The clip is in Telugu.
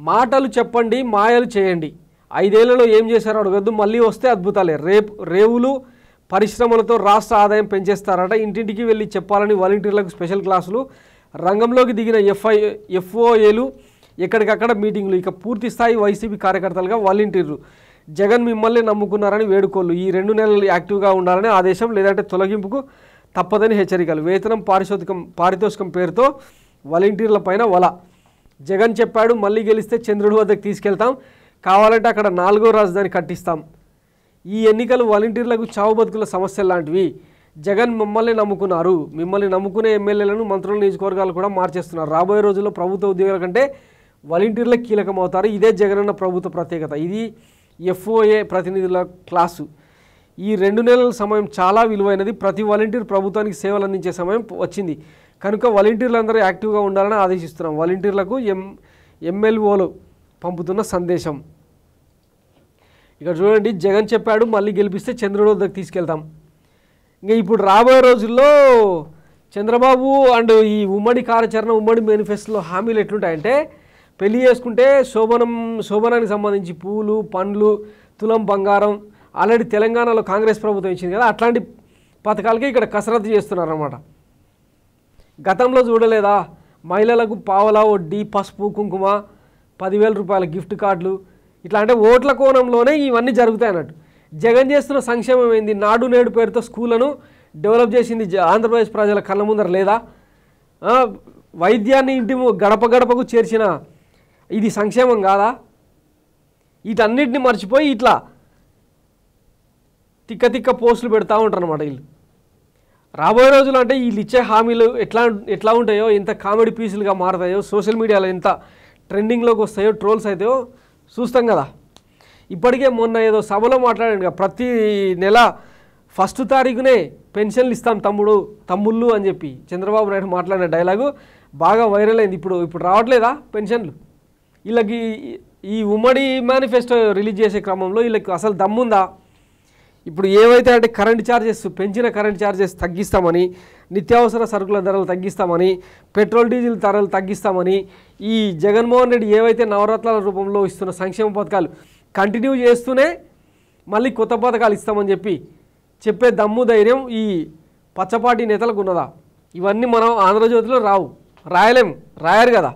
మాటలు చెప్పండి, మాయలు చేయండి. 5 ఏళ్లలో ఏం చేశారో అడగద్దు, మళ్ళీ వస్తే అద్భుతాలే. రేవులు పరిశ్రమలతో రాష్ట్ర ఆదాయం పెంచేస్తారట. ఇంటింటికి వెళ్ళి చెప్పాలని వాలంటీర్లకు స్పెషల్ క్లాసులు. రంగంలోకి దిగిన ఎఫ్ఓఏలు ఎక్కడికక్కడ మీటింగ్లు. ఇక పూర్తి స్థాయి వైసీపీ కార్యకర్తలుగా వాలంటీర్లు. జగన్ మిమ్మల్ని నమ్ముకున్నారని వేడుకోళ్ళు. ఈ 2 నెలలు యాక్టివ్గా ఉండాలని ఆదేశం, లేదంటే తొలగింపుకు తప్పదని హెచ్చరికలు. వేతనం పారితోషికం పేరుతో వాలంటీర్ల పైన వల. జగన్ చెప్పాడు, మళ్ళీ గెలిస్తే చంద్రుడి వద్దకు తీసుకెళ్తాం, కావాలంటే అక్కడ 4వ రాజధాని కట్టిస్తాం. ఈ ఎన్నికలు వాలంటీర్లకు చావు బతుకుల సమస్యలు లాంటివి. జగన్ మిమ్మల్ని నమ్ముకున్నారు, మిమ్మల్ని నమ్ముకునే ఎమ్మెల్యేలను మంత్రుల నియోజకవర్గాలు కూడా మార్చేస్తున్నారు. రాబోయే రోజుల్లో ప్రభుత్వ ఉద్యోగుల కంటే వాలంటీర్లకు కీలకం అవుతారు. ఇదే జగనన్న ప్రభుత్వ ప్రత్యేకత. ఇది ఎఫ్ఓఏ ప్రతినిధుల క్లాసు. ఈ 2 నెలల సమయం చాలా విలువైనది. ప్రతి వాలంటీర్ ప్రభుత్వానికి సేవలు అందించే సమయం వచ్చింది కనుక వాలంటీర్లందరూ యాక్టివ్గా ఉండాలని ఆదేశిస్తున్నాం. వాలంటీర్లకు ఎమ్మెల్యేలు పంపుతున్న సందేశం. ఇక్కడ చూడండి, జగన్ చెప్పాడు, మళ్ళీ గెలిపిస్తే చంద్రుడి వద్దకు తీసుకెళ్తాం. ఇంకా ఇప్పుడు రాబోయే రోజుల్లో చంద్రబాబు అండ్ ఈ ఉమ్మడి కార్యాచరణ, ఉమ్మడి మేనిఫెస్టోలో హామీలు ఎట్లుంటాయంటే, పెళ్లి చేసుకుంటే శోభనానికి సంబంధించి పూలు, పండ్లు, తులం బంగారం ఆల్రెడీ తెలంగాణలో కాంగ్రెస్ ప్రభుత్వం ఇచ్చింది కదా, అట్లాంటి పథకాలకి ఇక్కడ కసరత్తు చేస్తున్నారన్నమాట. గతంలో చూడలేదా, మహిళలకు పావలా వడ్డీ, పసుపు కుంకుమ, 10,000 రూపాయల గిఫ్ట్ కార్డులు, ఇట్లా అంటే ఓట్ల కోణంలోనే ఇవన్నీ జరుగుతాయి అన్నట్టు. జగన్ చేస్తున్న సంక్షేమం ఏంది? నాడు నేడు పేరుతో స్కూళ్లను డెవలప్ చేసింది ఆంధ్రప్రదేశ్ ప్రజల కళ్ళ ముందర లేదా? వైద్యాన్ని ఇంటి గడప గడపకు చేర్చిన ఇది సంక్షేమం కాదా? వీటన్నిటిని మర్చిపోయి ఇట్లా తిక్క పోస్టులు పెడతా ఉంటారు అన్నమాట వీళ్ళు. రాబోయే రోజులు అంటే వీళ్ళు ఇచ్చే హామీలు ఎట్లా ఉంటాయో, ఎంత కామెడీ పీసులుగా మారుతాయో, సోషల్ మీడియాలో ఎంత ట్రెండింగ్లోకి వస్తాయో, ట్రోల్స్ అవుతాయో చూస్తాం కదా. ఇప్పటికే మొన్న ఏదో సభలో మాట్లాడాను కదా, ప్రతి నెల 1వ తారీఖునే పెన్షన్లు ఇస్తాం తమ్ముళ్ళు అని చెప్పి చంద్రబాబు నాయుడు మాట్లాడిన డైలాగు బాగా వైరల్ అయింది. ఇప్పుడు రావట్లేదా పెన్షన్లు? వీళ్ళకి ఈ ఉమ్మడి మేనిఫెస్టో రిలీజ్ చేసే క్రమంలో వీళ్ళకి అసలు దమ్ముందా? ఇప్పుడు ఏవైతే అంటే పెంచిన కరెంట్ ఛార్జెస్ తగ్గిస్తామని, నిత్యావసర సరుకుల ధరలు తగ్గిస్తామని, పెట్రోల్ డీజిల్ ధరలు తగ్గిస్తామని, ఈ జగన్మోహన్ రెడ్డి ఏవైతే నవరత్నాల రూపంలో ఇస్తున్న సంక్షేమ పథకాలు కంటిన్యూ చేస్తూనే మళ్ళీ కొత్త పథకాలు ఇస్తామని చెప్పే దమ్ము ధైర్యం ఈ పచ్చపాటి నేతలకు ఉన్నదా? ఇవన్నీ మనం ఆంధ్రజ్యోతిలో రాయరు కదా.